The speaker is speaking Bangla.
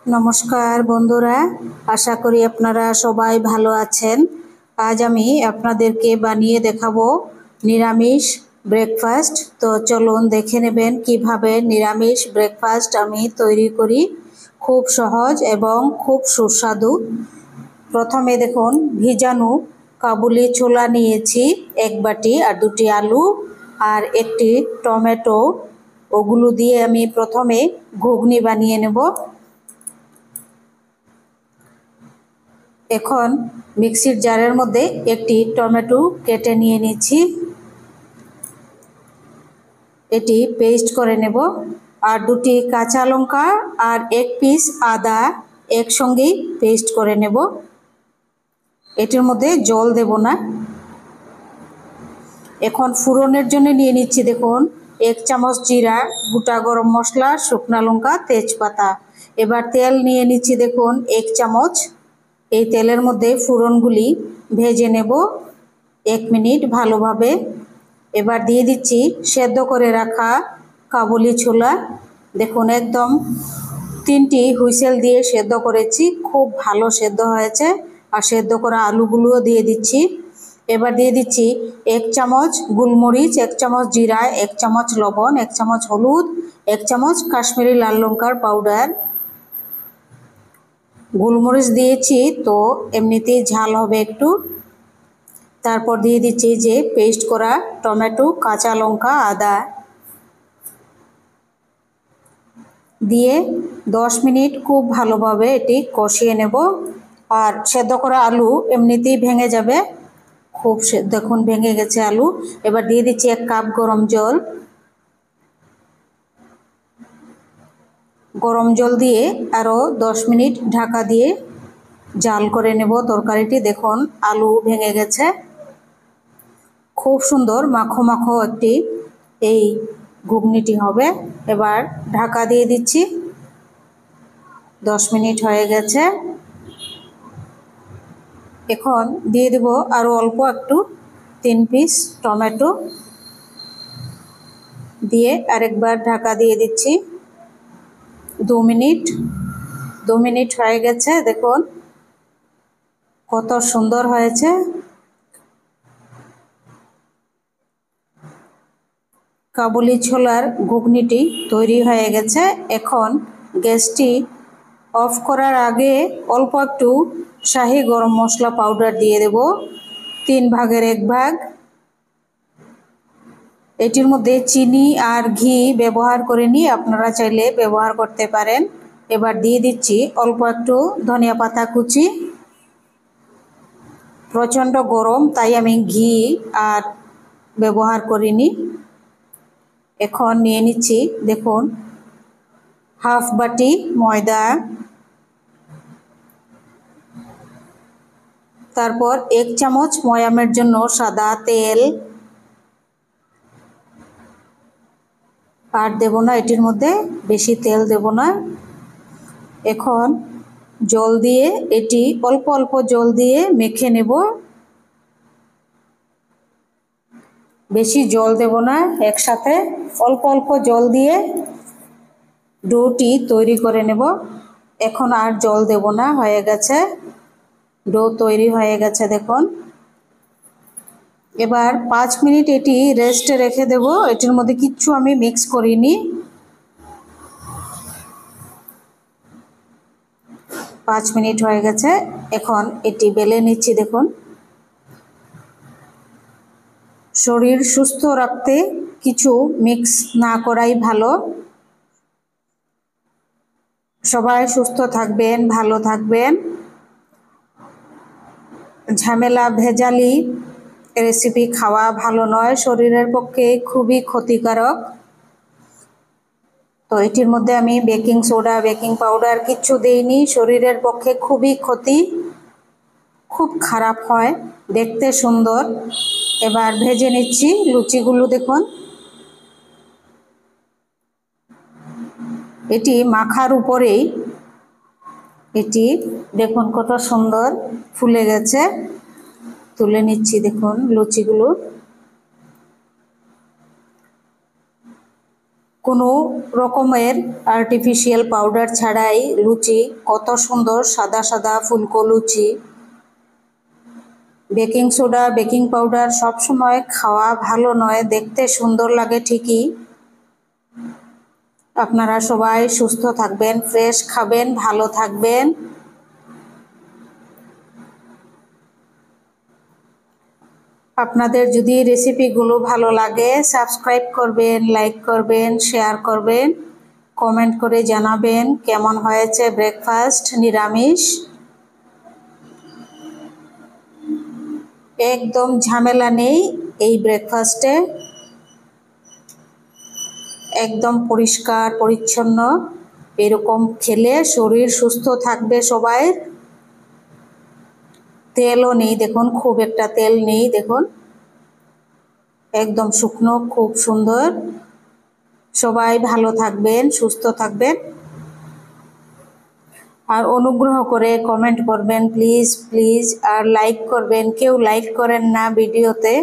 नमस्कार बंधुरा आशा करी आपनारा सबाई भालो आछेन। आज आमी आपनादेरके बानिये देखाबो निरामिष ब्रेकफास्ट। तो चलुन देखे नेबेन किभाबे निरामिष ब्रेकफास्ट आमी तैरी करी। खूब सहज एवं खूब सुस्वादु। प्रथमे देखुन भिजानो काबुली छोला नियेछि एक बाटी और दुटी आलू और एकटी टमेटो ओगुलो दिए आमी प्रथमे घुगनी बानिये नेब। এখন মিক্সির জারের মধ্যে একটি টমেটো কেটে নিয়ে নিচ্ছি, এটি পেস্ট করে নেব। আর দুটি কাঁচা লঙ্কা আর এক পিস আদা একসঙ্গে পেস্ট করে নেব। এটির মধ্যে জল দেব না। এখন ফোড়নের জন্য নিয়ে নিচ্ছি দেখুন 1 চামচ জিরা, গোটা গরম মশলা, শুকনা লঙ্কা, তেজপাতা। এবার তেল নিয়ে নিচ্ছি দেখুন 1 চামচ। এই তেলের মধ্যে ফোড়নগুলি ভেজে নেব 1 মিনিট ভালোভাবে। এবার দিয়ে দিচ্ছি সেদ্ধ করে রাখা কাবুলি ছোলা। দেখুন একদম 3টি হুইসেল দিয়ে সেদ্ধ করেছি, খুব ভালো সেদ্ধ হয়েছে। আর সেদ্ধ করা আলুগুলোও দিয়ে দিচ্ছি। এবার দিয়ে দিচ্ছি 1 চামচ গোলমরিচ, 1 চামচ জিরা, 1 চামচ লবণ, 1 চামচ হলুদ, 1 চামচ কাশ্মীরি লাল লঙ্কার পাউডার। গোলমরিচ দিয়েছি তো এমনিতেই ঝাল হবে একটু। তারপর দিয়ে দিচ্ছি যে পেস্ট করা টমেটো, কাঁচা লঙ্কা, আদা দিয়ে 10 মিনিট খুব ভালোভাবে এটি কষিয়ে নেব। আর সেদ্ধ করা আলু এমনিতেই ভেঙে যাবে, খুব দেখুন ভেঙে গেছে আলু। এবার দিয়ে দিচ্ছি 1 কাপ গরম জল। গরম জল দিয়ে আরও 10 মিনিট ঢাকা দিয়ে জাল করে নেব তরকারিটি। দেখুন আলু ভেঙে গেছে, খুব সুন্দর মাখো মাখো একটি এই ঘুগনিটি হবে। এবার ঢাকা দিয়ে দিচ্ছি, 10 মিনিট হয়ে গেছে। এখন দিয়ে দেব আরও অল্প একটু 3 পিস টমেটো দিয়ে আরেকবার ঢাকা দিয়ে দিচ্ছি 2 মিনিট। 2 মিনিট হয়ে গেছে, দেখুন কত সুন্দর হয়েছে। কাবুলি ছোলার ঘুগনিটি তৈরি হয়ে গেছে। এখন গ্যাসটি অফ করার আগে অল্প একটু শাহি গরম মশলা পাউডার দিয়ে দেব, 3 ভাগের 1 ভাগ। এটির মধ্যে চিনি আর ঘি ব্যবহার করিনি, আপনারা চাইলে ব্যবহার করতে পারেন। এবার দিয়ে দিচ্ছি অল্প একটু ধনিয়া পাতা কুচি। প্রচণ্ড গরম তাই আমি ঘি আর ব্যবহার করিনি। এখন নিয়ে নিচ্ছি দেখুন হাফ বাটি ময়দা, তারপর 1 চামচ ময়ামের জন্য সাদা তেল। আর দেব না এটির মধ্যে, বেশি তেল দেব না। এখন জল দিয়ে এটি অল্প অল্প জল দিয়ে মেখে নেব, বেশি জল দেব না। একসাথে অল্প অল্প জল দিয়ে ডোটি তৈরি করে নেব। এখন আর জল দেব না, হয়ে গেছে, ডো তৈরি হয়ে গেছে দেখুন। এবার 5 মিনিট এটি রেস্টে রেখে দেব। এটির মধ্যে কিচ্ছু আমি মিক্স করিনি। 5 মিনিট হয়ে গেছে, এখন এটি বেলে নিচ্ছি দেখুন। শরীর সুস্থ রাখতে কিছু মিক্স না করাই ভালো। সবাই সুস্থ থাকবেন, ভালো থাকবেন। ঝামেলা ভেজালি রেসিপি খাওয়া ভালো নয়, শরীরের পক্ষে খুবই ক্ষতিকারক। তো এটির মধ্যে আমি বেকিং সোডা, বেকিং পাউডার কিচ্ছু দেইনি, শরীরের পক্ষে খুবই ক্ষতি, খুব খারাপ হয়, দেখতে সুন্দর। এবার ভেজে নিচ্ছি লুচিগুলো দেখুন। এটি মাখার উপরেই এটি দেখুন কত সুন্দর ফুলে গেছে। তুলে নিচ্ছি দেখুন লুচিগুলো। কোনো রকমের আর্টিফিশিয়াল পাউডার ছাড়াই লুচি, কত সুন্দর সাদা সাদা ফুলকো লুচি। বেকিং সোডা, বেকিং পাউডার সবসময় খাওয়া ভালো নয়, দেখতে সুন্দর লাগে ঠিকই। আপনারা সবাই সুস্থ থাকবেন, ফ্রেশ খাবেন, ভালো থাকবেন। আপনাদের যদি রেসিপিগুলো ভালো লাগে সাবস্ক্রাইব করবেন, লাইক করবেন, শেয়ার করবেন, কমেন্ট করে জানাবেন কেমন হয়েছে ব্রেকফাস্ট নিরামিষ। একদম ঝামেলা নেই এই ব্রেকফাস্টে, একদম পরিষ্কার পরিচ্ছন্ন। এরকম খেলে শরীর সুস্থ থাকবে সবাই। তেলও নেই দেখুন, খুব একটা তেল নেই দেখুন, একদম শুকনো, খুব সুন্দর। সবাই ভালো থাকবেন, সুস্থ থাকবেন। আর অনুগ্রহ করে কমেন্ট করবেন প্লিজ প্লিজ, আর লাইক করবেন, কেউ লাইক করেন না ভিডিওতে।